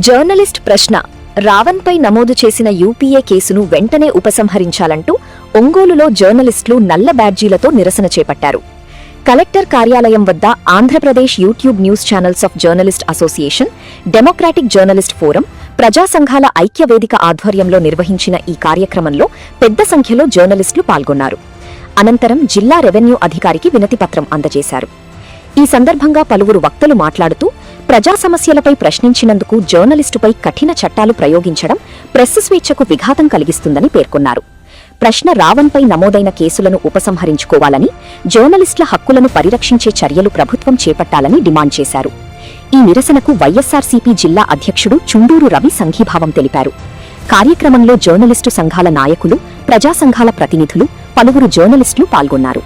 Journalist ప్రశ్న రావణ్పై నమోదు చేసిన యూపీఏ కేసును వెంటనే ఉపసంహరించాలంటూ ఒంగోలులో జర్నలిస్టులు నల్ల బ్యాడ్జీలతో నిరసన చేపట్టారు. కలెక్టర్ కార్యాలయం వద్ద Andhra Pradesh YouTube news channels of journalist association, democratic journalist forum, ప్రజా సంఘాల ఐక్యవేదిక ఆధ్వర్యంలో నిర్వహించిన ఈ కార్యక్రమంలో పెద్ద సంఖ్యలో జర్నలిస్టులు పాల్గొన్నారు. అనంతరం జిల్లా రెవెన్యూ అధికారికి వినతిపత్రం అందజేశారు. ఈ సందర్భంగా పలువురు వక్తలు మాట్లాడుతూ ప్రజా సమస్యలపై ప్రశ్నించినందుకు జర్నలిస్టుపై కఠిన చట్టాలు ప్రయోగించడం ప్రెస్ స్వేచ్ఛకు విఘాతం కలిగిస్తుందని పేర్కొన్నారు. ప్రశ్న రావణ్పై నమోదైన కేసులను ఉపసంహరించుకోవాలని, జర్నలిస్టుల హక్కులను పరిరక్షించే చర్యలు ప్రభుత్వం చేపట్టాలని డిమాండ్ చేశారు. ఈ నిరసనకు వైఎస్సార్సీపీ జిల్లా అధ్యక్షుడు చుండూరు రవి సంఘీభావం తెలిపారు. కార్యక్రమంలో జర్నలిస్టు సంఘాల నాయకులు, ప్రజా సంఘాల ప్రతినిధులు, పలువురు జర్నలిస్టులు పాల్గొన్నారు.